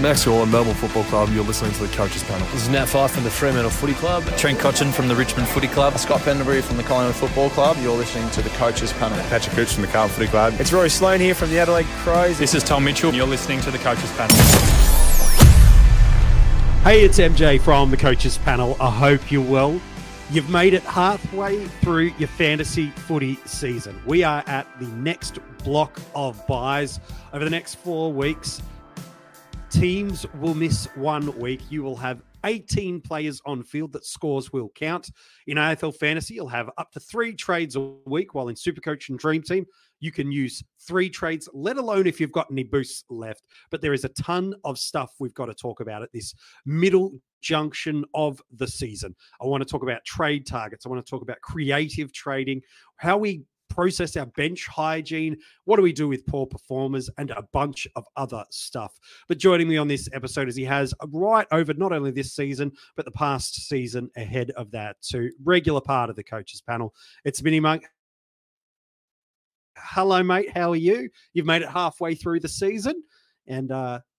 Max Orland, Melbourne Football Club. You're listening to the Coaches Panel. This is Nat Fyfe from the Fremantle Footy Club. Trent Cotchin from the Richmond Footy Club. Scott Pendlebury from the Collingwood Football Club. You're listening to the Coaches Panel. Patrick Cooch from the Carlton Footy Club. It's Roy Sloane here from the Adelaide Crows. This is Tom Mitchell. You're listening to the Coaches Panel. Hey, it's MJ from the Coaches Panel. I hope you're well. You've made it halfway through your fantasy footy season. We are at the next block of buys. Over the next 4 weeks, teams will miss 1 week. You will have 18 players on field that scores will count. In AFL Fantasy, you'll have up to 3 trades a week, while in Supercoach and Dream Team, you can use 3 trades, let alone if you've got any boosts left. But there is a ton of stuff we've got to talk about at this middle junction of the season. I want to talk about trade targets. I want to talk about creative trading, how we process our bench hygiene, what do we do with poor performers, and a bunch of other stuff. But joining me on this episode, as he has right over not only this season, but the past season ahead of that too, regular part of the Coaches Panel, it's MiniMonk. Hello, mate. How are you? You've made it halfway through the season, and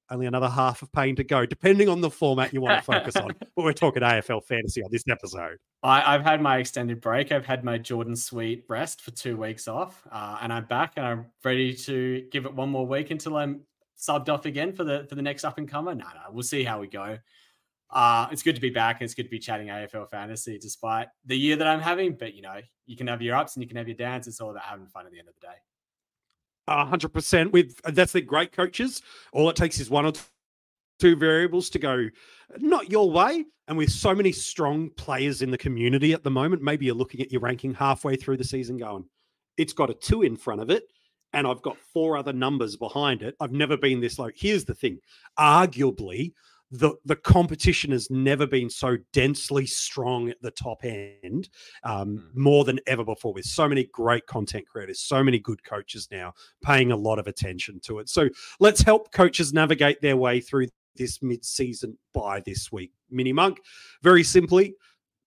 only another half of pain to go, depending on the format you want to focus on. But we're talking AFL Fantasy on this episode. I've had my extended break. I've had my Jordan Sweet rest for 2 weeks off, and I'm back and I'm ready to give it one more week until I'm subbed off again for the next up and comer. No, we'll see how we go. It's good to be back. And it's good to be chatting AFL Fantasy despite the year that I'm having. But, you know, you can have your ups and you can have your downs. It's all about having fun at the end of the day. 100%. That's the great coaches. All it takes is 1 or 2 variables to go not your way. And with so many strong players in the community at the moment, maybe you're looking at your ranking halfway through the season going, it's got a 2 in front of it, and I've got 4 other numbers behind it. I've never been this low. Here's the thing. Arguably, the competition has never been so densely strong at the top end, more than ever before, with so many great content creators, so many good coaches now paying a lot of attention to it. So let's help coaches navigate their way through this mid-season buy this week. MiniMonk, very simply,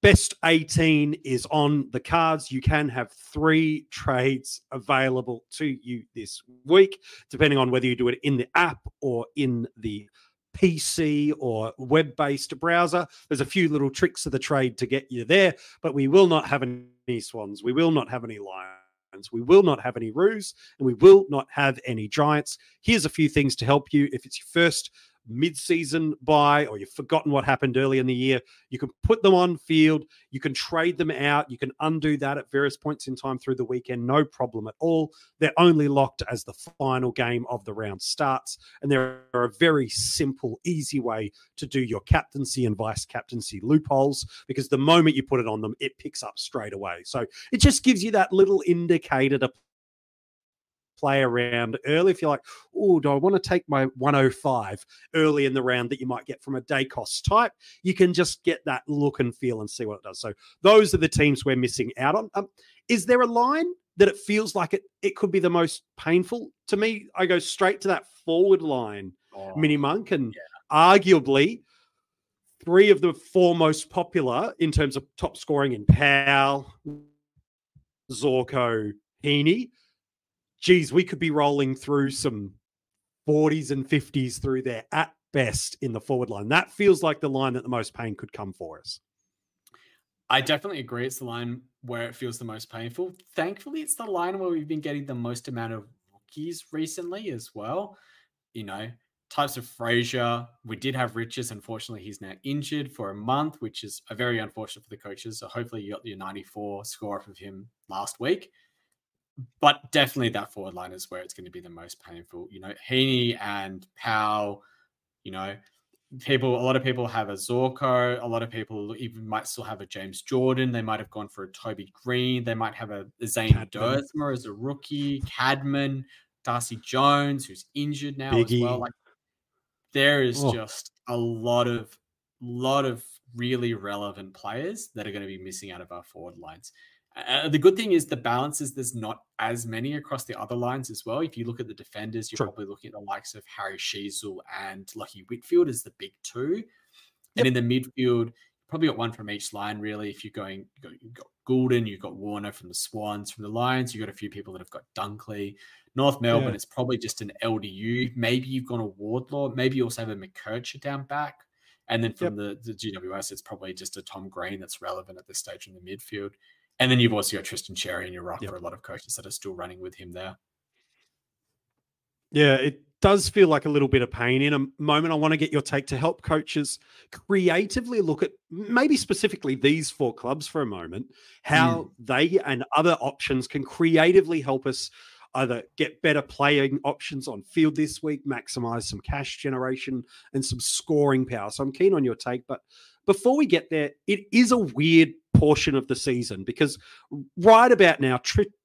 best 18 is on the cards. You can have 3 trades available to you this week, depending on whether you do it in the app or in the PC or web-based browser. There's a few little tricks of the trade to get you there, but we will not have any Swans. We will not have any Lions. We will not have any Roos, and we will not have any Giants. Here's a few things to help you. If it's your first mid-season buy, or you've forgotten what happened early in the year, you can put them on field, you can trade them out, you can undo that at various points in time through the weekend, no problem at all. They're only locked as the final game of the round starts, and they're a very simple, easy way to do your captaincy and vice captaincy loopholes, because the moment you put it on them, it picks up straight away. So it just gives you that little indicator to play around early. If you're like, oh, do I want to take my 105 early in the round that you might get from a day cost type, you can just get that look and feel and see what it does. So those are the teams we're missing out on. Is there a line that it feels like it could be the most painful? To me, I go straight to that forward line, MiniMonk, and arguably 3 of the 4 most popular in terms of top scoring in Powell, Zorko, Heaney. Geez, we could be rolling through some 40s and 50s through there at best in the forward line. That feels like the line that the most pain could come for us. I definitely agree. It's the line where it feels the most painful. Thankfully, it's the line where we've been getting the most amount of rookies recently as well. You know, types of Frazier. We did have Riches. Unfortunately, he's now injured for a month, which is a very unfortunate for the coaches. So hopefully you got your 94 score off of him last week. But definitely that forward line is where it's going to be the most painful. You know, Heaney and Powell, you know, a lot of people have a Zorko. A lot of people even might still have a James Jordan. They might have gone for a Toby Green. They might have a Zane Dersmer as a rookie. Cadman, Darcy Jones, who's injured now as well. Like, there is just a lot of really relevant players that are going to be missing out of our forward lines. The good thing is the balance is there's not as many across the other lines as well. If you look at the defenders, you're probably looking at the likes of Harry Sheezel and Lucky Whitfield as the big 2. Yep. And in the midfield, probably got 1 from each line, really. If you've got Goulden, you've got Warner from the Swans. From the Lions, you've got a few people that have got Dunkley. North Melbourne, it's probably just an LDU. Maybe you've gone a Wardlaw. Maybe you also have a McKercher down back. And then from the GWS, it's probably just a Tom Green that's relevant at this stage in the midfield. And then you've also got Tristan Cherry in your ruck for a lot of coaches that are still running with him there. Yeah, it does feel like a little bit of pain. In a moment, I want to get your take to help coaches creatively look at maybe specifically these 4 clubs for a moment, how they and other options can creatively help us either get better playing options on field this week, maximize some cash generation and some scoring power. So I'm keen on your take. But before we get there, it is a weird portion of the season because right about now,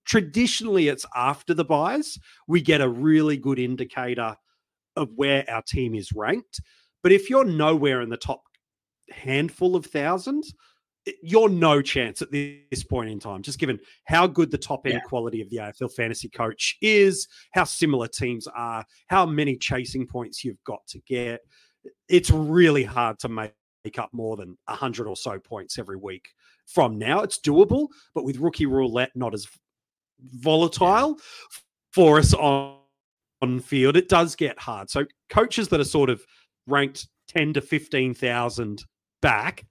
traditionally it's after the buys, we get a really good indicator of where our team is ranked. But if you're nowhere in the top handful of thousands, you're no chance at this point in time, just given how good the top end quality of the AFL fantasy coach is, how similar teams are, how many chasing points you've got to get. It's really hard to make up more than 100 or so points every week from now. It's doable, but with rookie roulette not as volatile for us on field, it does get hard. So coaches that are sort of ranked 10 to 15,000 back,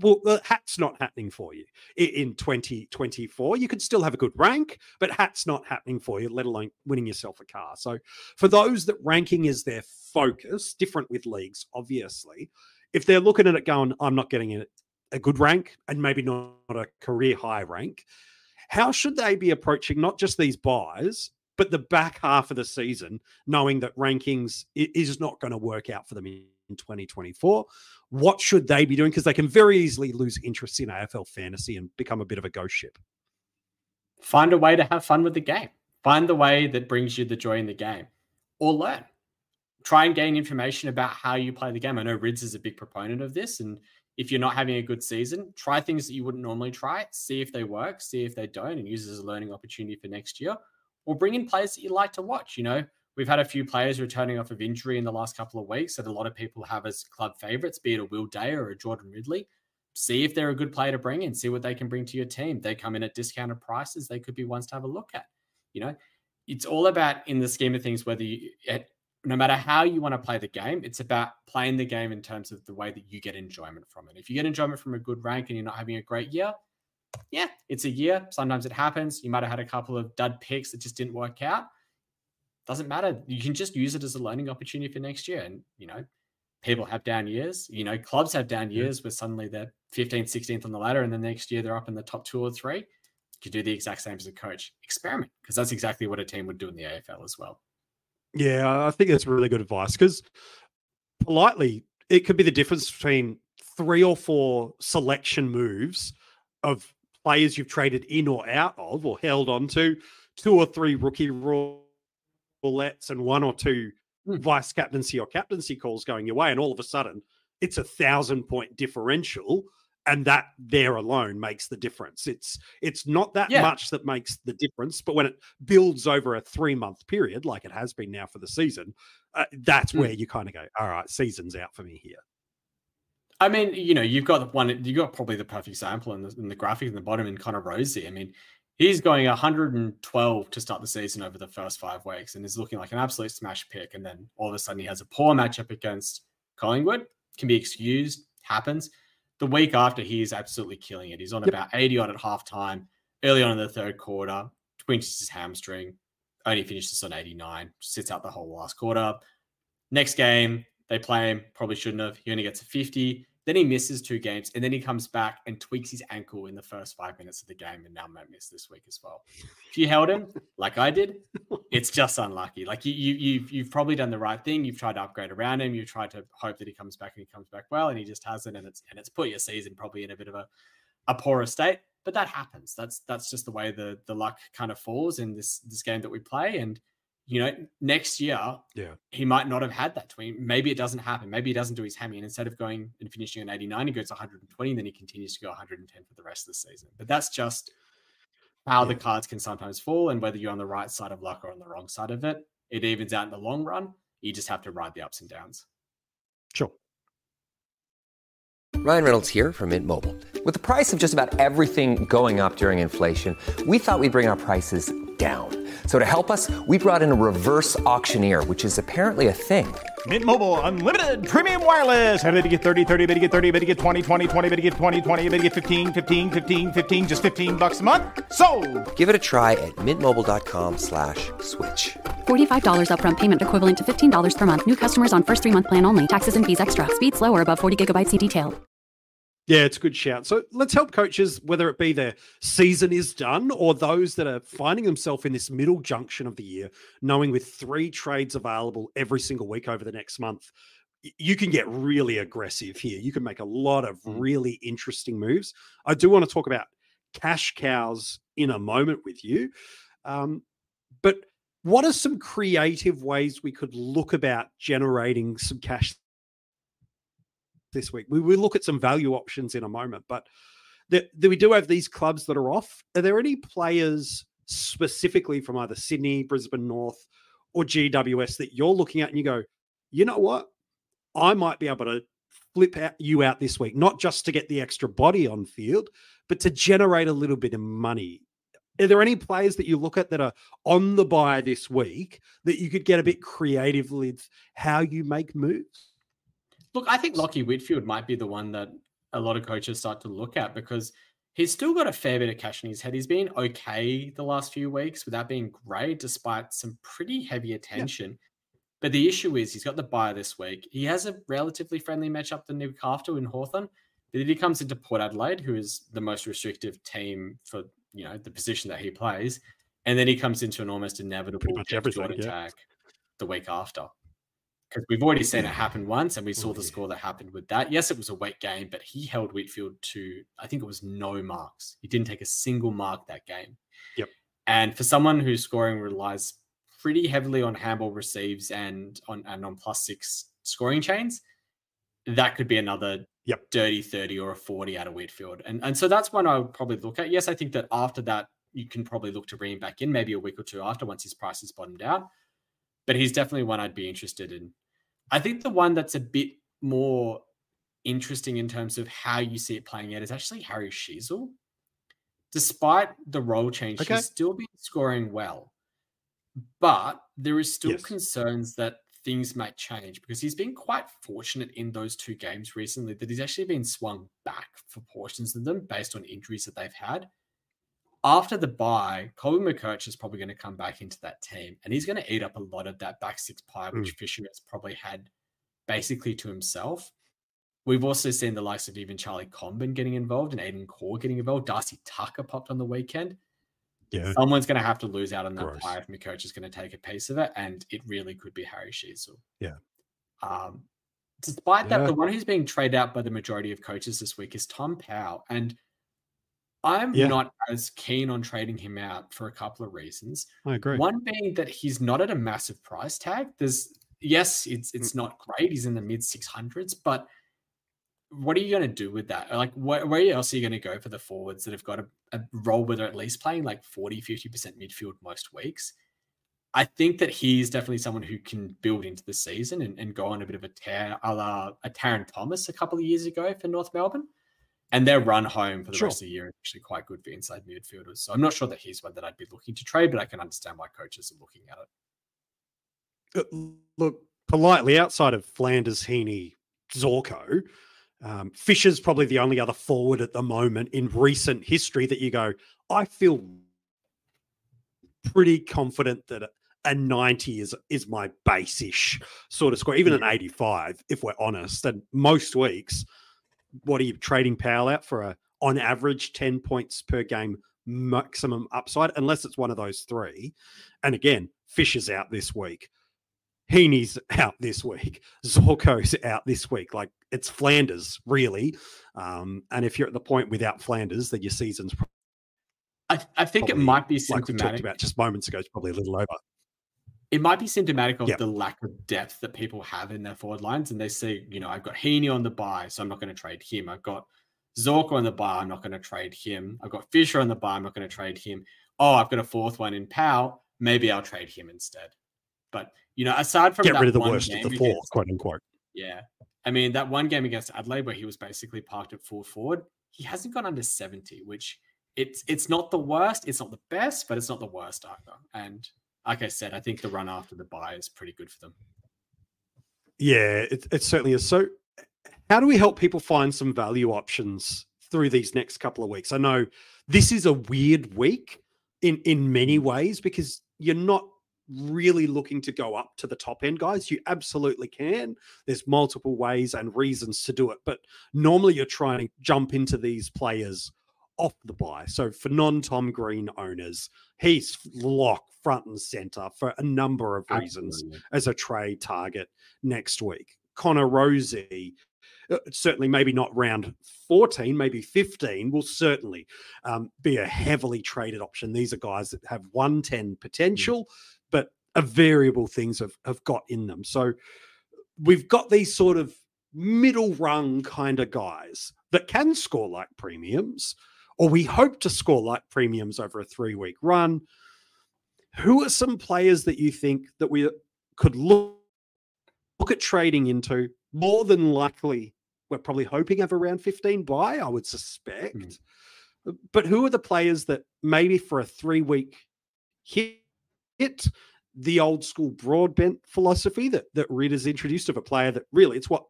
well, that's not happening for you in 2024. You could still have a good rank, but that's not happening for you, let alone winning yourself a car. So for those that ranking is their focus, different with leagues, obviously, if they're looking at it going, I'm not getting a good rank and maybe not a career high rank, how should they be approaching not just these buys, but the back half of the season, knowing that rankings is not going to work out for them in 2024? What should they be doing? Because they can very easily lose interest in AFL fantasy and become a bit of a ghost ship. Find a way to have fun with the game. Find the way that brings you the joy in the game, or learn. Try and gain information about how you play the game. I know Rids is a big proponent of this. And if you're not having a good season, try things that you wouldn't normally try, see if they work, see if they don't, and use it as a learning opportunity for next year. Or bring in players that you like to watch. You know, we've had a few players returning off of injury in the last couple of weeks that a lot of people have as club favorites, be it a Will Day or a Jordan Ridley. See if they're a good player to bring in, see what they can bring to your team. They come in at discounted prices. They could be ones to have a look at. You know, it's all about, in the scheme of things, whether you, no matter how you want to play the game, it's about playing the game in terms of the way that you get enjoyment from it. If you get enjoyment from a good rank and you're not having a great year, yeah, it's a year. Sometimes it happens. You might have had a couple of dud picks that just didn't work out. Doesn't matter. You can just use it as a learning opportunity for next year. And, you know, people have down years. You know, clubs have down years where suddenly they're 15th, 16th on the ladder, and the next year they're up in the top 2 or 3. You could do the exact same as a coach. Experiment, because that's exactly what a team would do in the AFL as well. Yeah, I think that's really good advice, because politely, it could be the difference between 3 or 4 selection moves of players you've traded in or out of or held on to, 2 or 3 rookie roulettes and 1 or 2 vice captaincy or captaincy calls going your way. And all of a sudden it's 1,000-point differential. And that there alone makes the difference. It's not that much that makes the difference, but when it builds over a 3-month period, like it has been now for the season, that's where you kind of go, all right, season's out for me here. I mean, you know, you've got probably the perfect example in the graphic in the bottom in Connor Rosie. I mean, he's going 112 to start the season over the first 5 weeks and is looking like an absolute smash pick. And then all of a sudden he has a poor matchup against Collingwood. Can be excused, happens. The week after, he is absolutely killing it. He's on about 80 odd at halftime. Early on in the third quarter, twinges his hamstring. Only finishes on 89. Sits out the whole last quarter. Next game, they play him. Probably shouldn't have. He only gets a 50. Then he misses 2 games. And then he comes back and tweaks his ankle in the first 5 minutes of the game. And now might miss this week as well. If you held him, like I did, it's just unlucky. Like you've probably done the right thing. You've tried to upgrade around him. You've tried to hope that he comes back and he comes back well, and he just hasn't. And it's put your season probably in a bit of a poorer state. But that happens. That's just the way the luck kind of falls in this game that we play. And you know, next year, he might not have had that tweak. Maybe it doesn't happen. Maybe he doesn't do his hammy, and instead of going and finishing on 89, he goes 120, and then he continues to go 110 for the rest of the season. But that's just how the cards can sometimes fall, and whether you're on the right side of luck or on the wrong side of it, it evens out in the long run. You just have to ride the ups and downs. Sure. Ryan Reynolds here from Mint Mobile. With the price of just about everything going up during inflation, we thought we'd bring our prices down. So to help us, we brought in a reverse auctioneer, which is apparently a thing. Mint Mobile Unlimited Premium Wireless. How to get 30, 30, bit to get 30, bit to get 20, 20, 20, bit to get 20, 20, bit to get 15, 15, 15, 15, just $15 a month? Sold! Give it a try at mintmobile.com/switch. $45 upfront payment equivalent to $15 per month. New customers on first 3-month plan only. Taxes and fees extra. Speed slower above 40 gigabytes. See detail. Yeah, it's a good shout. So let's help coaches, whether it be their season is done or those that are finding themselves in this middle junction of the year, knowing with 3 trades available every single week over the next month, you can get really aggressive here. You can make a lot of really interesting moves. I do want to talk about cash cows in a moment with you. But what are some creative ways we could look about generating some cash this week? We will look at some value options in a moment, but we do have these clubs that are off. Are there any players specifically from either Sydney, Brisbane North, or GWS that you're looking at and you go, you know what? I might be able to flip you out this week, not just to get the extra body on field, but to generate a little bit of money. Are there any players that you look at that are on the buy this week that you could get a bit creative with how you make moves? Look, I think Lachie Whitfield might be the one that a lot of coaches start to look at because he's still got a fair bit of cash in his head. He's been okay the last few weeks without being great, despite some pretty heavy attention. Yeah. But the issue is he's got the bye this week. He has a relatively friendly matchup the week after in Hawthorn. But then he comes into Port Adelaide, who is the most restrictive team for the position that he plays. And then he comes into an almost inevitable attack the week after. Because we've already seen it happen once, and we saw the score that happened with that. Yes, it was a weight game, but he held Whitfield to, I think it was no marks. He didn't take a single mark that game. Yep. And for someone whose scoring relies pretty heavily on handball receives and on +6 scoring chains, that could be another dirty 30 or a 40 out of Whitfield. And so that's one I would probably look at. Yes, I think that after that, you can probably look to bring him back in maybe a week or two after once his price is bottomed out. But he's definitely one I'd be interested in. I think the one that's a bit more interesting in terms of how you see it playing out is actually Harry Sheezel. Despite the role change, he's still been scoring well. But there is still concerns that things might change because he's been quite fortunate in those 2 games recently that he's actually been swung back for portions of them based on injuries that they've had. After the bye, Colby McCurch is probably going to come back into that team and he's going to eat up a lot of that back 6 pie, which Fisher has probably had basically to himself. We've also seen the likes of even Charlie Comben getting involved and Aiden Core getting involved. Darcy Tucker popped on the weekend. Yeah. Someone's going to have to lose out on that pie if McCurch is going to take a piece of it, and it really could be Harry Sheezel. Yeah. Despite that, the one who's being traded out by the majority of coaches this week is Tom Powell, and I'm not as keen on trading him out for a couple of reasons. I agree. One being that he's not at a massive price tag. It's not great. He's in the mid 600s, but what are you going to do with that? Like, where else are you going to go for the forwards that have got a role where they're at least playing like 40, 50% midfield most weeks? I think that he's definitely someone who can build into the season and go on a bit of a tear, a la Taron Thomas a couple of years ago for North Melbourne. And their run home for the rest of the year is actually quite good for inside midfielders. So I'm not sure that he's one that I'd be looking to trade, but I can understand why coaches are looking at it. Look, politely, outside of Flanders, Heaney, Zorko, Fisher's probably the only other forward at the moment in recent history that you go, I feel pretty confident that a 90 is my base-ish sort of score, even an 85, if we're honest. And most weeks, what are you trading Powell out for? On average, 10 points per game maximum upside, unless it's one of those 3. And again, Fisher's out this week. Heaney's out this week. Zorko's out this week. Like, it's Flanders, really. And if you're at the point without Flanders, then your season's I think it might be symptomatic. Like we talked about just moments ago, it's probably a little over. It might be symptomatic of the lack of depth that people have in their forward lines. And they say, I've got Heaney on the bye, so I'm not going to trade him. I've got Zorko on the bye, I'm not going to trade him. I've got Fisher on the bye, I'm not going to trade him. Oh, I've got a 4th one in Powell. Maybe I'll trade him instead. But, aside from get rid of the one worst of the 4, quote unquote. Yeah. I mean, that one game against Adelaide where he was basically parked at full forward, he hasn't gone under 70, which it's not the worst, it's not the best, but it's not the worst either. And like I said, I think the run after the bye is pretty good for them. Yeah, it certainly is. So how do we help people find some value options through these next couple of weeks? I know this is a weird week in many ways because you're not really looking to go up to the top end, guys. You absolutely can. There's multiple ways and reasons to do it, but normally you're trying to jump into these players off the bye. So for non-Tom Green owners, he's locked front and center for a number of reasons as a trade target next week. Connor Rosie, certainly maybe not round 14, maybe 15, will certainly be a heavily traded option. These are guys that have 110 potential, but a variable things have got in them. So we've got these sort of middle rung kind of guys that can score like premiums, or we hope to score like premiums over a 3-week run. Who are some players that you think that we could look at trading into? More than likely, we're probably hoping of around 15 buy, I would suspect. But who are the players that maybe for a 3-week hit, the old school broadbent philosophy that Reed has introduced of a player that really, it's what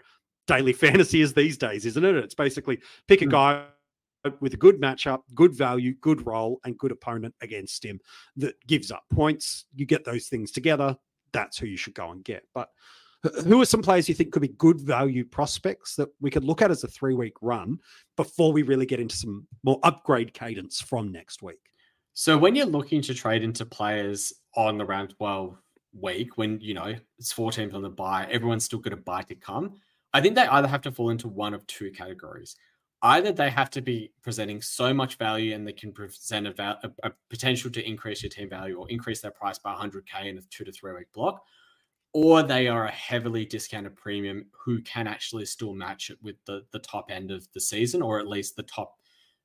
daily fantasy is these days, isn't it? It's basically pick a guy with a good matchup, good value, good role, and good opponent against him that gives up points. You get those things together, that's who you should go and get. But who are some players you think could be good value prospects that we could look at as a 3-week run before we really get into some more upgrade cadence from next week? So when you're looking to trade into players on the round 12 week, when, you know, it's 4 teams on the bye, everyone's still got a bye to come, I think they either have to fall into one of two categories. Either they have to be presenting so much value and they can present a potential to increase your team value or increase their price by 100K in a 2 to 3 week block, or they are a heavily discounted premium who can actually still match it with the top end of the season, or at least the top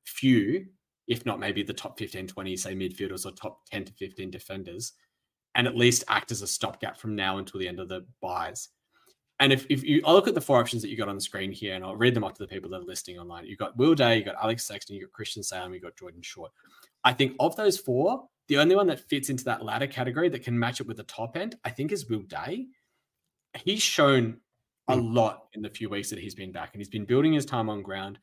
few, if not maybe the top 15, 20, say midfielders or top 10 to 15 defenders, and at least act as a stopgap from now until the end of the buys. And if I'll look at the 4 options that you got on the screen here, and I'll read them off to the people that are listening online. You've got Will Day, you've got Alex Sexton, you've got Christian Salem, you've got Jordan Short. I think of those 4, the only one that fits into that latter category that can match it with the top end, I think, is Will Day. He's shown a lot in the few weeks that he's been back, and he's been building his time on ground.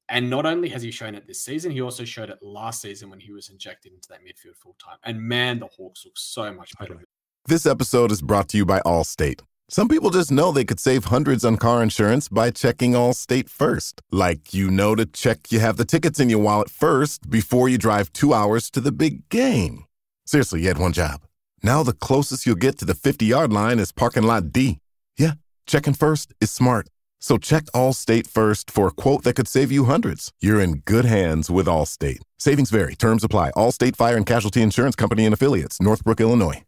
And not only has he shown it this season, he also showed it last season when he was injected into that midfield full time. And man, the Hawks look so much better. This episode is brought to you by Allstate. Some people just know they could save hundreds on car insurance by checking Allstate first. Like, you know, to check you have the tickets in your wallet first before you drive 2 hours to the big game. Seriously, you had one job. Now the closest you'll get to the 50-yard line is parking lot D. Yeah, checking first is smart. So check Allstate first for a quote that could save you hundreds. You're in good hands with Allstate. Savings vary. Terms apply. Allstate Fire and Casualty Insurance Company and Affiliates. Northbrook, Illinois.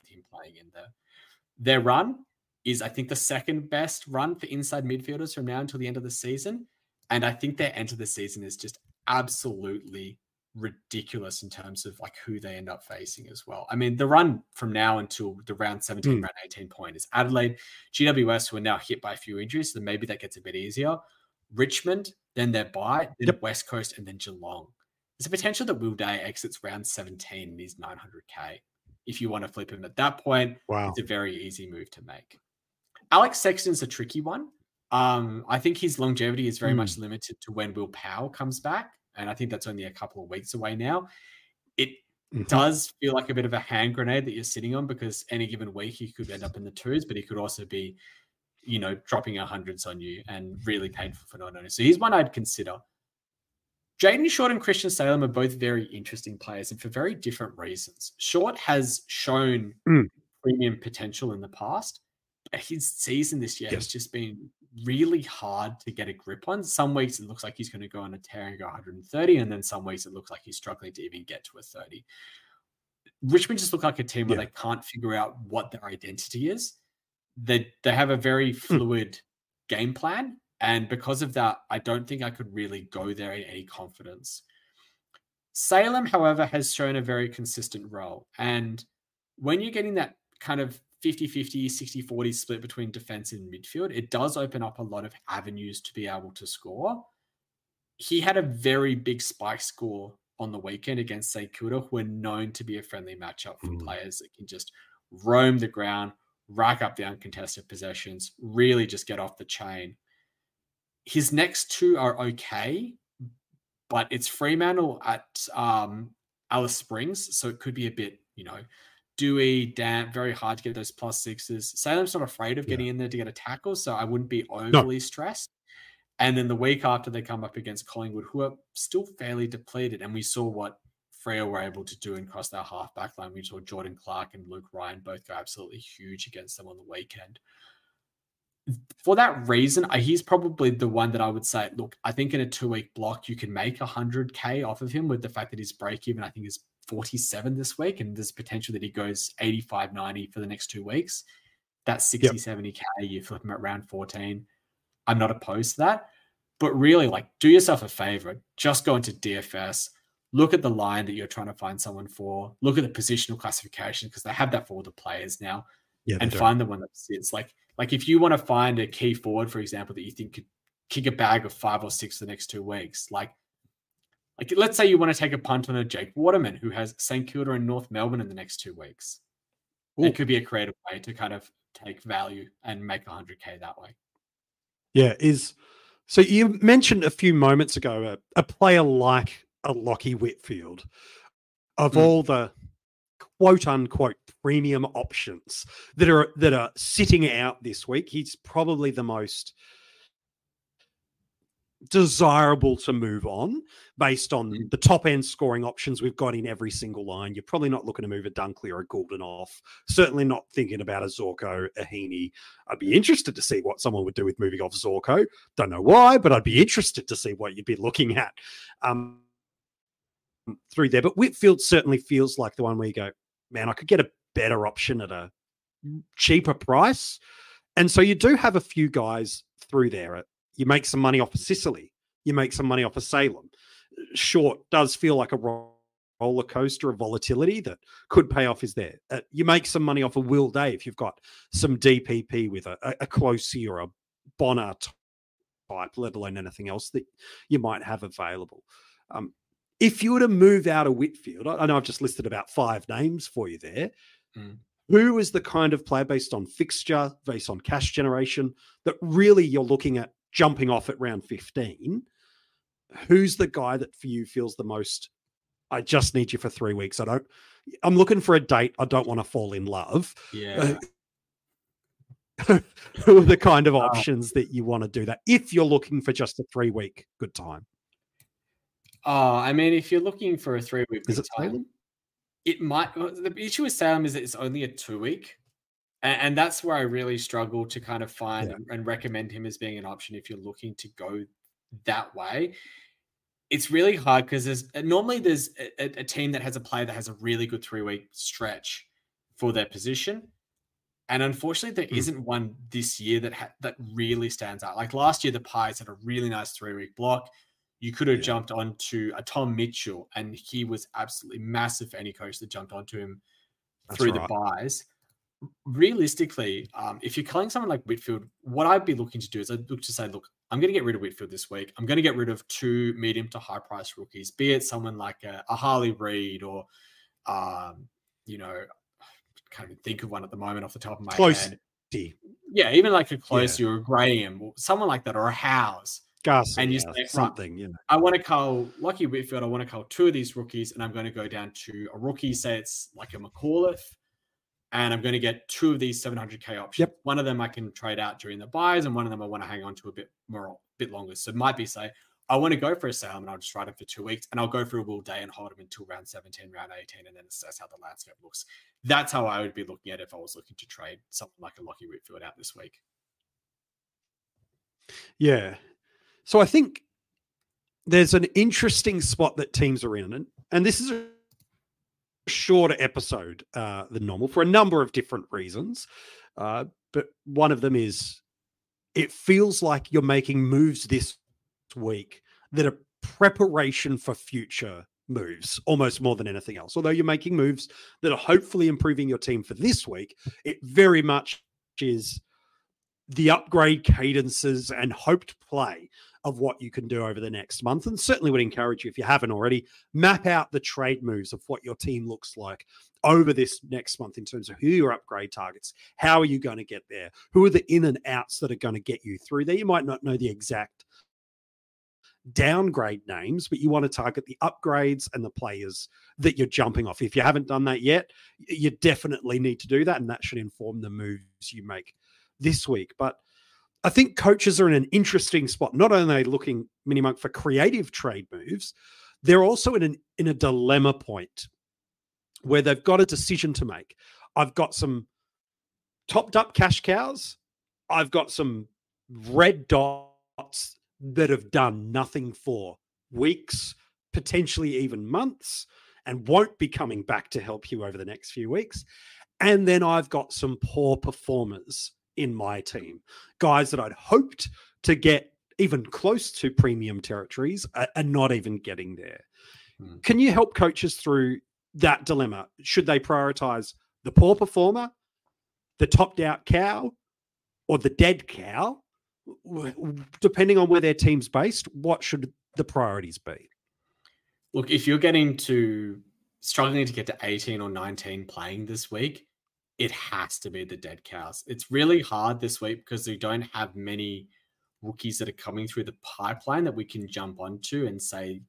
Team playing in there. Their run is, I think, the second best run for inside midfielders from now until the end of the season. And I think their end of the season is just absolutely ridiculous in terms of like who they end up facing as well. I mean, the run from now until the round 17, round 18 point is Adelaide, GWS, who are now hit by a few injuries, so maybe that gets a bit easier. Richmond, then their bye, then West Coast, and then Geelong. There's a potential that Will Day exits round 17 and he's 900K. If you want to flip him at that point, it's a very easy move to make. Alex Sexton's a tricky one. I think his longevity is very much limited to when Will Powell comes back. And I think that's only a couple of weeks away now. It does feel like a bit of a hand grenade that you're sitting on, because any given week he could end up in the 2s, but he could also be, you know, dropping 100s on you and really painful for non owners. So he's one I'd consider. Jaden Short and Christian Salem are both very interesting players, and for very different reasons. Short has shown premium potential in the past, but his season this year has just been really hard to get a grip on. Some weeks it looks like he's going to go on a tear and go 130, and then some weeks it looks like he's struggling to even get to a 30. Richmond just look like a team where they can't figure out what their identity is. They have a very fluid game plan, and because of that, I don't think I could really go there in any confidence. Salem, however, has shown a very consistent role, and when you're getting that kind of 50-50, 60-40 split between defense and midfield, it does open up a lot of avenues to be able to score. He had a very big spike score on the weekend against St Kilda, who are known to be a friendly matchup for players that can just roam the ground, rack up the uncontested possessions, really just get off the chain. His next two are okay, but it's Fremantle at Alice Springs, so it could be a bit, dewy, damp, very hard to get those +6s. Salem's not afraid of getting in there to get a tackle, so I wouldn't be overly stressed. And then the week after, they come up against Collingwood, who are still fairly depleted, and we saw what Freo were able to do across their half-back line. We saw Jordan Clark and Luke Ryan both go absolutely huge against them on the weekend. For that reason, he's probably the one that I would say, look, I think in a 2-week block, you can make 100K off of him with the fact that his break-even, I think, is 47 this week, and there's potential that he goes 85, 90 for the next 2 weeks. That's 60, 70K. You flip him at round 14. I'm not opposed to that. But really, do yourself a favor. Just go into DFS. Look at the line that you're trying to find someone for. Look at the positional classification, because they have that for all the players now. And find the one that sits. Like if you want to find a key forward, for example, that you think could kick a bag of 5 or 6 the next 2 weeks, like let's say you want to take a punt on a Jake Waterman who has St Kilda and North Melbourne in the next 2 weeks. Ooh. It could be a creative way to kind of take value and make 100K that way. Yeah, so you mentioned a few moments ago a player like a Lachie Whitfield, of all the quote unquote premium options that are sitting out this week. He's probably the most desirable to move on based on the top end scoring options we've got in every single line. You're probably not looking to move a Dunkley or a Goulden off. Certainly not thinking about a Zorko, a Heaney. I'd be interested to see what someone would do with moving off Zorko. Don't know why, but I'd be interested to see what you'd be looking at through there. But Whitfield certainly feels like the one where you go, man, I could get a better option at a cheaper price. And so you do have a few guys through there. You make some money off of Sicily. You make some money off of Salem. Short does feel like a roller coaster of volatility that could pay off is there. You make some money off of Will Day if you've got some DPP with a Closey or a Bonner type, let alone anything else that you might have available. If you were to move out of Whitfield, I know I've just listed about 5 names for you there. Who is the kind of player based on fixture, based on cash generation, that really you're looking at jumping off at round 15? Who's the guy that for you feels the most, I just need you for 3 weeks. I'm looking for a date. I don't want to fall in love. Yeah. Who are the kind of options that you want to do that if you're looking for just a 3-week good time? I mean, if you're looking for a 3-week is good it time, Salem? It might. The issue with Salem is that it's only a 2-week. And that's where I really struggle to kind of find and recommend him as being an option if you're looking to go that way. It's really hard because there's a team that has a player that has a really good 3-week stretch for their position. And unfortunately, there isn't one this year that really stands out. Like last year, the Pies had a really nice 3-week block. You could have jumped onto a Tom Mitchell, and he was absolutely massive for any coach that jumped onto him through the buys. Realistically, if you're calling someone like Whitfield, what I'd be looking to do is I'd look to say, look, I'm going to get rid of Whitfield this week. I'm going to get rid of 2 medium to high price rookies, be it someone like a Harley Reid or, can't even think of one at the moment off the top of my head. Yeah, even like a Closey or a Graham or someone like that, or a Howes. Garcia, and you say, something, I want to call Lachie Whitfield. I want to call 2 of these rookies, and I'm going to go down to a rookie. Say it's like a McAuliffe, and I'm going to get 2 of these 700K options. One of them I can trade out during the buys, and one of them I want to hang on to a bit longer. So it might be say I want to go for a Salem, and I'll just ride him for 2 weeks, and I'll go for a Will Day and hold him until round 17, round 18, and then assess how the landscape looks. That's how I would be looking at it if I was looking to trade something like a Lachie Whitfield out this week. Yeah. So I think there's an interesting spot that teams are in. And this is a shorter episode than normal for a number of different reasons. But one of them is it feels like you're making moves this week that are preparation for future moves, almost more than anything else. Although you're making moves that are hopefully improving your team for this week, it very much is the upgrade cadences and hoped play of what you can do over the next month. And certainly would encourage you, if you haven't already, map out the trade moves of what your team looks like over this next month in terms of who your upgrade targets, how are you going to get there, who are the in and outs that are going to get you through there. You might not know the exact downgrade names, but you want to target the upgrades and the players that you're jumping off. If you haven't done that yet, you definitely need to do that, and that should inform the moves you make this week. But I think coaches are in an interesting spot. Not only are they looking, MiniMonk, for creative trade moves, they're also in a dilemma point where they've got a decision to make. I've got some topped up cash cows. I've got some red dots that have done nothing for weeks, potentially even months, and won't be coming back to help you over the next few weeks. And then I've got some poor performers in my team, guys that I'd hoped to get even close to premium territories and not even getting there. Can you help coaches through that dilemma? Should they prioritize the poor performer, the topped out cow, or the dead cow? Depending on where their team's based, what should the priorities be? Look, if you're struggling to get to 18 or 19 playing this week, it has to be the dead cows. It's really hard this week because we don't have many rookies that are coming through the pipeline that we can jump onto and say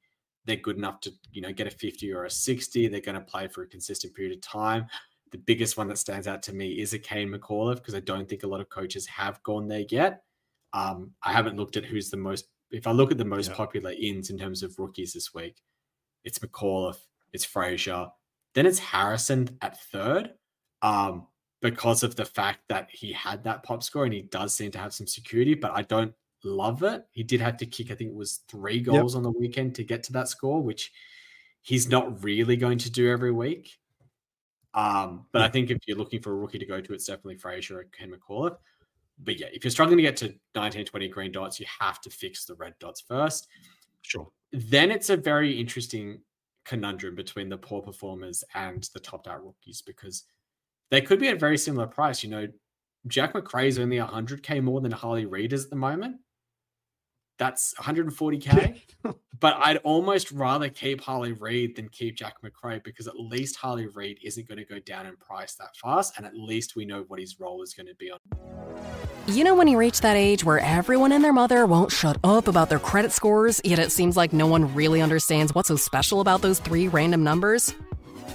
they're good enough to, get a 50 or a 60. They're going to play for a consistent period of time. The biggest one that stands out to me is a Kane McAuliffe, because I don't think a lot of coaches have gone there yet. I haven't looked at who's the most. If I look at the most popular ins in terms of rookies this week, it's McAuliffe, it's Frazier, then it's Harrison at third. Because of the fact that he had that pop score and he does seem to have some security, but I don't love it. He did have to kick, I think it was 3 goals on the weekend to get to that score, which he's not really going to do every week. But I think if you're looking for a rookie to go to, it's definitely Frazier or Ken McAuliffe. But yeah, if you're struggling to get to 19, 20 green dots, you have to fix the red dots first. Sure. Then it's a very interesting conundrum between the poor performers and the topped out rookies, because they could be at a very similar price. Jack McRae is only 100K more than Harley Reid is at the moment. That's 140K. But I'd almost rather keep Harley Reid than keep Jack McRae, because at least Harley Reid isn't going to go down in price that fast. And at least we know what his role is going to be on. When you reach that age where everyone and their mother won't shut up about their credit scores, yet it seems like no one really understands what's so special about those 3 random numbers?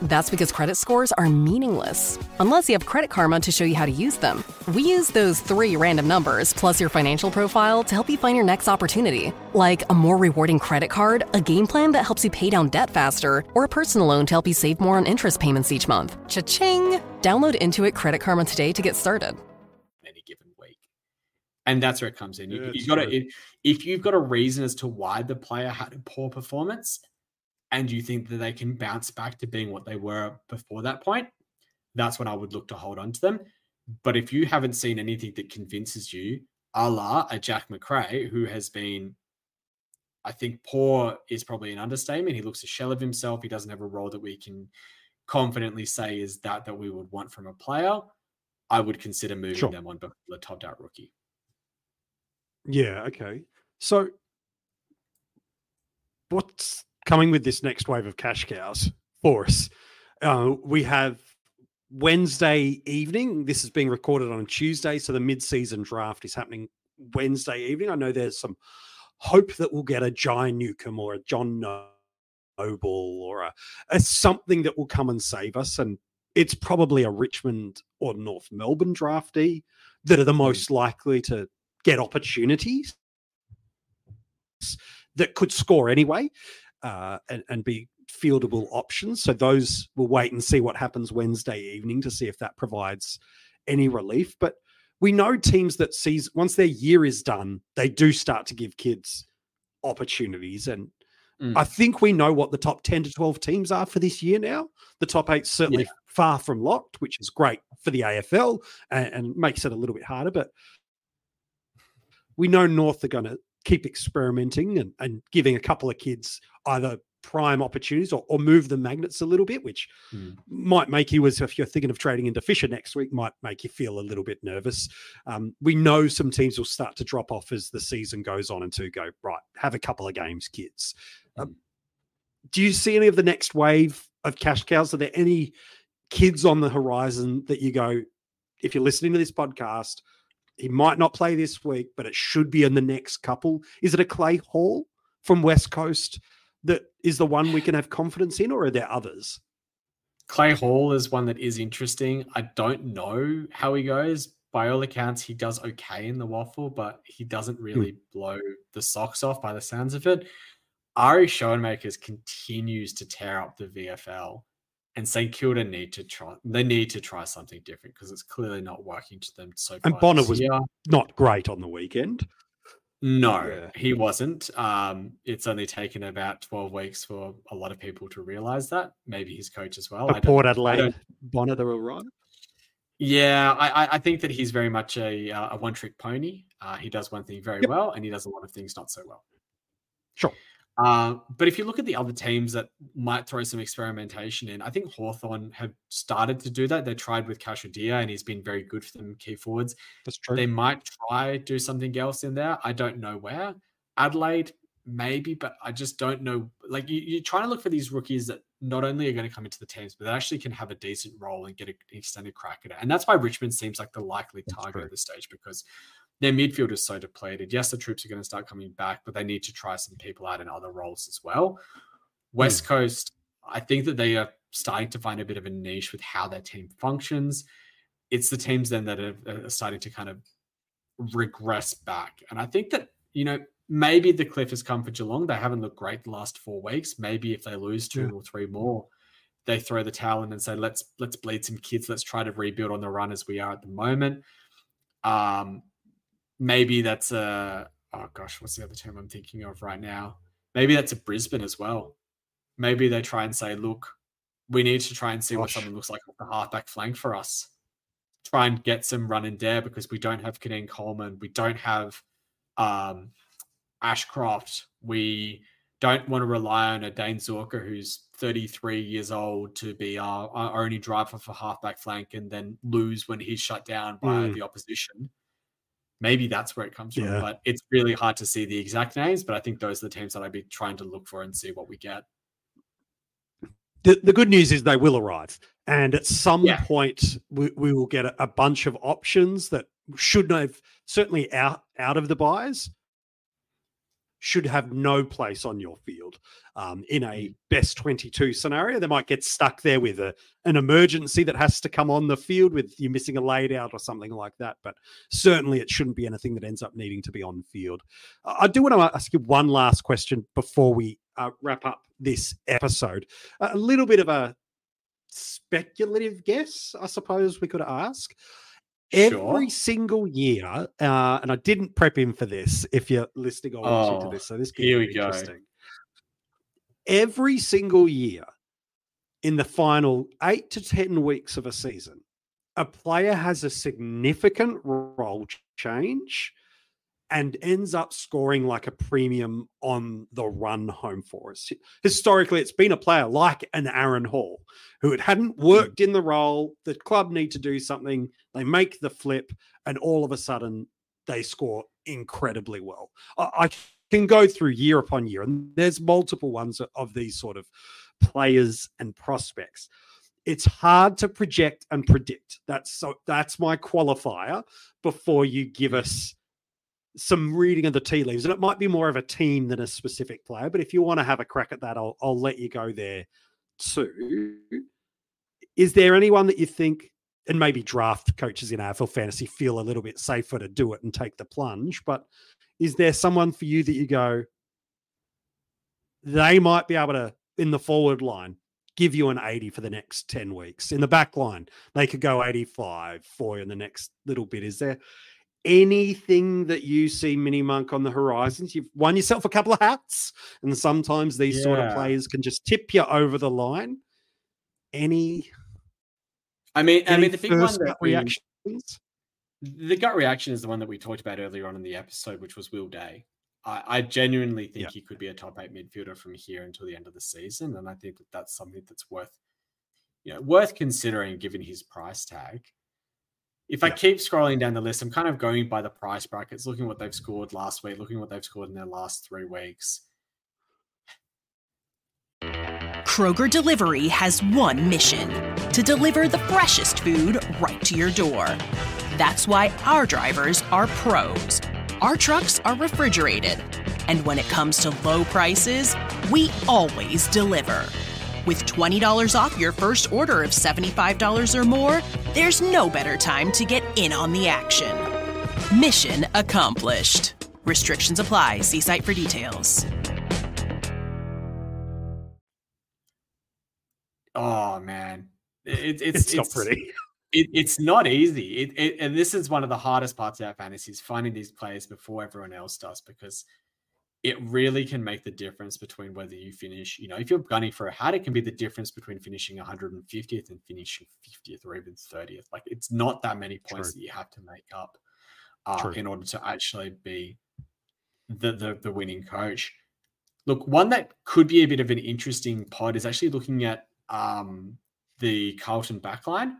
That's because credit scores are meaningless, unless you have Credit Karma to show you how to use them. We use those 3 random numbers, plus your financial profile, to help you find your next opportunity. Like a more rewarding credit card, a game plan that helps you pay down debt faster, or a personal loan to help you save more on interest payments each month. Cha-ching! Download Intuit Credit Karma today to get started. Any given week. And that's where it comes in. If you've got a reason as to why the player had a poor performance, and you think that they can bounce back to being what they were before that point, that's when I would look to hold on to them. But if you haven't seen anything that convinces you, a la a Jack McRae, who has been, I think poor is probably an understatement. He looks a shell of himself. He doesn't have a role that we can confidently say is that we would want from a player. I would consider moving them on the topped out rookie. Yeah, okay. So what's coming with this next wave of cash cows for us? We have Wednesday evening. This is being recorded on a Tuesday, so the mid-season draft is happening Wednesday evening. I know there's some hope that we'll get a Jai Newcomb or a John Noble or a something that will come and save us, and it's probably a Richmond or North Melbourne draftee that are the most likely to get opportunities that could score anyway. And be fieldable options. So those, we'll wait and see what happens Wednesday evening to see if that provides any relief. But we know teams that once their year is done, they do start to give kids opportunities. And I think we know what the top 10 to 12 teams are for this year now. The top 8 certainly far from locked, which is great for the AFL and makes it a little bit harder. But we know North are going to keep experimenting and giving a couple of kids either prime opportunities or move the magnets a little bit, which might make you, as if you're thinking of trading into Fisher next week, might make you feel a little bit nervous. We know some teams will start to drop off as the season goes on and to go, right, have a couple of games, kids. Do you see any of the next wave of cash cows? Are there any kids on the horizon that you go, if you're listening to this podcast, he might not play this week, but it should be in the next couple? Is it a Clay Hall from West Coast that is the one we can have confidence in, or are there others? Clay Hall is one that is interesting. I don't know how he goes. By all accounts, he does okay in the waffle, but he doesn't really blow the socks off by the sounds of it. Ari Schoenmakers continues to tear up the VFL, and St Kilda need to try something different because it's clearly not working to them so far. And Bonner was not great on the weekend. No, he wasn't. It's only taken about 12 weeks for a lot of people to realize that. Maybe his coach as well. Port Adelaide, Bonner, they were right. Yeah, I think that he's very much a one-trick pony. He does one thing very well, and he does a lot of things not so well. Sure. But if you look at the other teams that might throw some experimentation in, I think Hawthorn have started to do that. They tried with Kashudia, and he's been very good for them, key forwards. That's true. They might do something else in there. I don't know where. Adelaide, maybe, but I just don't know. Like, you're trying to look for these rookies that not only are going to come into the teams, but that actually can have a decent role and get an extended crack at it. And that's why Richmond seems like the likely target at this stage, because their midfield is so depleted. Yes, the troops are going to start coming back, but they need to try some people out in other roles as well. West Coast, I think that they are starting to find a bit of a niche with how their team functions. It's the teams then that are starting to kind of regress back. And I think that, maybe the cliff has come for Geelong. They haven't looked great the last 4 weeks. Maybe if they lose 2 or 3 more, they throw the towel in and say, let's bleed some kids. Let's try to rebuild on the run as we are at the moment. Maybe that's what's the other term I'm thinking of right now? Maybe that's a Brisbane as well. Maybe they try and say, look, we need to try and see what something looks like off the halfback flank for us. Try and get some run in there because we don't have Kadeem Coleman. We don't have Ashcroft. We don't want to rely on a Dane Zorka who's 33 years old to be our only driver for halfback flank and then lose when he's shut down by the opposition. Maybe that's where it comes from, but it's really hard to see the exact names. But I think those are the teams that I'd be trying to look for and see what we get. The good news is they will arrive. And at some point, we will get a bunch of options that should have, certainly out of the buys, should have no place on your field. In a best 22 scenario, they might get stuck there with an emergency that has to come on the field with you missing a laid out or something like that. But certainly it shouldn't be anything that ends up needing to be on field. I do want to ask you one last question before we wrap up this episode. A little bit of a speculative guess, I suppose we could ask. Every single year, and I didn't prep him for this if you're listening or watching to this, so this could be interesting. Every single year in the final 8 to 10 weeks of a season, a player has a significant role change and ends up scoring like a premium on the run home for us. Historically, it's been a player like an Aaron Hall who it hadn't worked in the role. The club need to do something. They make the flip and all of a sudden they score incredibly well. I can go through year upon year and there's multiple ones of these sort of players and prospects. It's hard to project and predict. That's my qualifier before you give us some reading of the tea leaves. And it might be more of a team than a specific player, but if you want to have a crack at that, I'll let you go there too. Is there anyone that you think, and maybe draft coaches in AFL Fantasy feel a little bit safer to do it and take the plunge, but is there someone for you that you go, they might be able to, in the forward line, give you an 80 for the next 10 weeks? In the back line, they could go 85 for you in the next little bit. Is there anything that you see, MiniMonk, on the horizons? You've won yourself a couple of hats, and sometimes these sort of players can just tip you over the line. The big one that reactions. The gut reaction is the one that we talked about earlier on in the episode, which was Will Day. I genuinely think he could be a top 8 midfielder from here until the end of the season. And I think that that's something that's worth considering given his price tag. If I keep scrolling down the list, I'm kind of going by the price brackets, looking at what they've scored last week, looking at what they've scored in their last 3 weeks. Kroger Delivery has one mission: to deliver the freshest food right to your door. That's why our drivers are pros. Our trucks are refrigerated. And when it comes to low prices, we always deliver. With $20 off your first order of $75 or more, there's no better time to get in on the action. Mission accomplished. Restrictions apply. See site for details. Oh, man. It's not pretty. It's not easy. And this is one of the hardest parts about fantasy, is finding these players before everyone else does, because it really can make the difference between whether you finish, if you're gunning for a hat, it can be the difference between finishing 150th and finishing 50th or even 30th. Like, it's not that many points that you have to make up in order to actually be the winning coach. Look, one that could be a bit of an interesting pod is actually looking at the Carlton backline.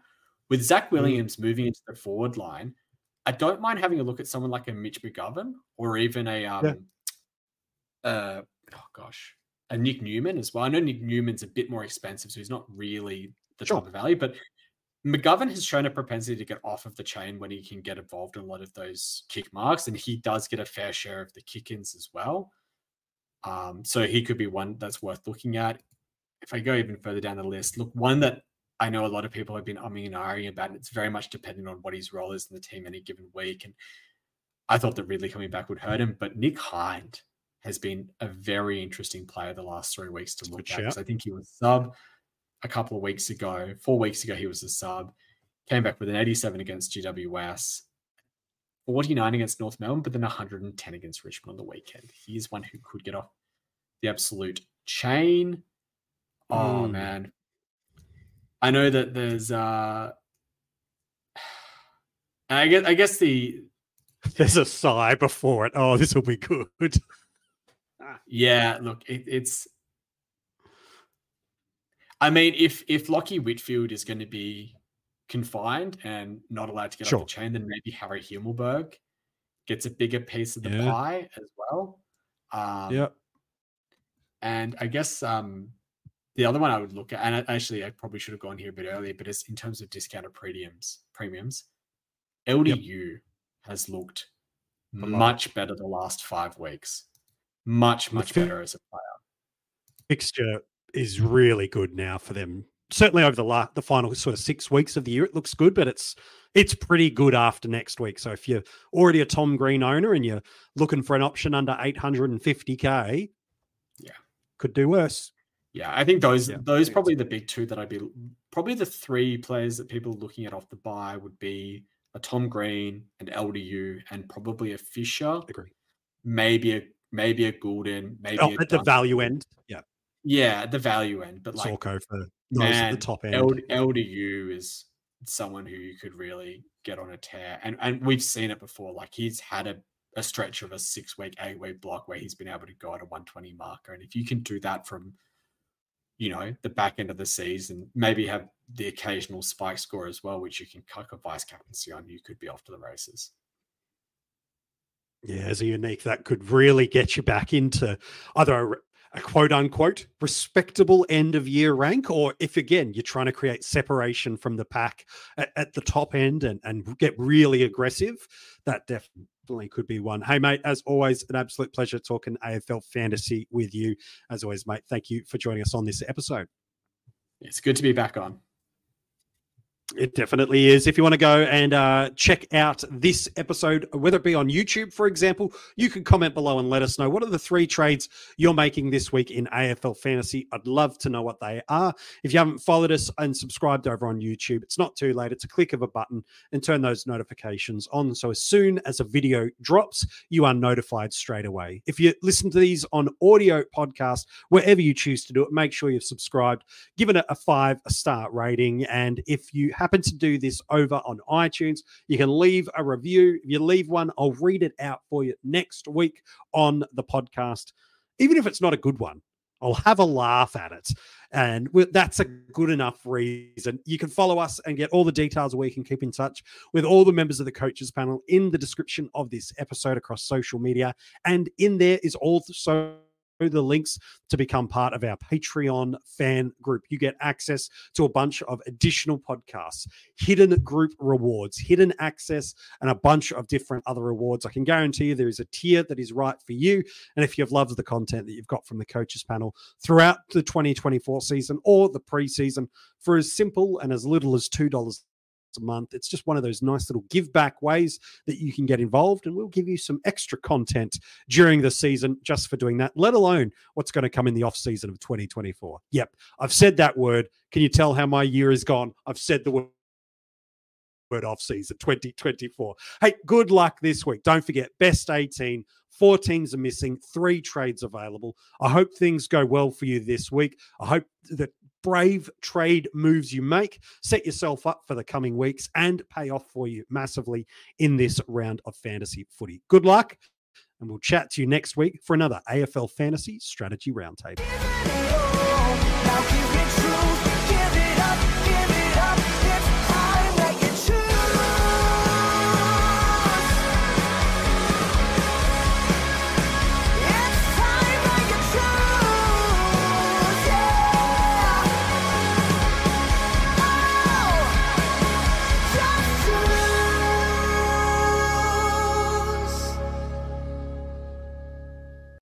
With Zach Williams moving into the forward line, I don't mind having a look at someone like a Mitch McGovern or even a Nick Newman as well. I know Nick Newman's a bit more expensive, so he's not really the top of value, but McGovern has shown a propensity to get off of the chain when he can get involved in a lot of those kick marks, and he does get a fair share of the kick-ins as well. So he could be one that's worth looking at. If I go even further down the list, look, one that I know a lot of people have been umming and ahhing about, and it's very much dependent on what his role is in the team any given week. And I thought that Ridley coming back would hurt him, but Nick Hind has been a very interesting player the last 3 weeks to look at. Because I think he was sub a couple of weeks ago. 4 weeks ago, he was a sub. Came back with an 87 against GWS, 49 against North Melbourne, but then 110 against Richmond on the weekend. He is one who could get off the absolute chain. Oh, man. I know that there's I guess there's a sigh before it. Oh, this will be good. Yeah, look, it's I mean, if Lockie Whitfield is going to be confined and not allowed to get off the chain, then maybe Harry Himmelberg gets a bigger piece of the pie as well. And I guess the other one I would look at, and I probably should have gone here a bit earlier, but it's in terms of discounted premiums, LDU has looked much better the last 5 weeks. Much better as a player. Fixture is really good now for them. Certainly over the final sort of 6 weeks of the year, it looks good, but it's pretty good after next week. So if you're already a Tom Green owner and you're looking for an option under 850K, could do worse. Yeah, I think those probably the big two that I'd be probably the 3 players that people are looking at off the buy would be a Tom Green, an LDU, and probably a Fisher. Agree. Maybe a Goulden, maybe at the value end. Yeah, at the value end. But like Sorko for those at the top end. LDU is someone who you could really get on a tear. And we've seen it before. Like, he's had a stretch of a 6-week, 8-week block where he's been able to go at a 120 marker. And if you can do that from the back end of the season, maybe have the occasional spike score as well, which you can cut a vice captaincy on, you could be off to the races. Yeah, as a unique, that could really get you back into either a quote unquote respectable end of year rank, or if again you're trying to create separation from the pack at the top end and get really aggressive, that definitely could be one. Hey mate, as always, an absolute pleasure talking AFL fantasy with you. As always, mate, thank you for joining us on this episode. It's good to be back on. It definitely is. If you want to go and check out this episode, whether it be on YouTube, for example, you can comment below and let us know what are the 3 trades you're making this week in AFL Fantasy. I'd love to know what they are. If you haven't followed us and subscribed over on YouTube, it's not too late. It's a click of a button and turn those notifications on. So as soon as a video drops, you are notified straight away. If you listen to these on audio podcast, wherever you choose to do it, make sure you've subscribed, given it a 5-star rating. And if you happen to do this over on iTunes, you can leave a review. If you leave one, I'll read it out for you next week on the podcast. Even if it's not a good one, I'll have a laugh at it. And that's a good enough reason. You can follow us and get all the details where you can keep in touch with all the members of the coaches panel in the description of this episode across social media. And in there is also the links to become part of our Patreon fan group. You get access to a bunch of additional podcasts, hidden group rewards, hidden access, and a bunch of different other rewards. I can guarantee you there is a tier that is right for you. And if you've loved the content that you've got from the coaches panel throughout the 2024 season or the preseason, for as simple and as little as $2 a month, it's just one of those nice little give back ways that you can get involved, and we'll give you some extra content during the season just for doing that, let alone what's going to come in the off season of 2024. Yep, I've said that word. Can you tell how my year is gone? I've said the word off season 2024. Hey, good luck this week. Don't forget, best 18, 4 teams are missing, 3 trades available. I hope things go well for you this week. I hope that brave trade moves you make set yourself up for the coming weeks and pay off for you massively in this round of fantasy footy. Good luck, and we'll chat to you next week for another AFL Fantasy Strategy Roundtable.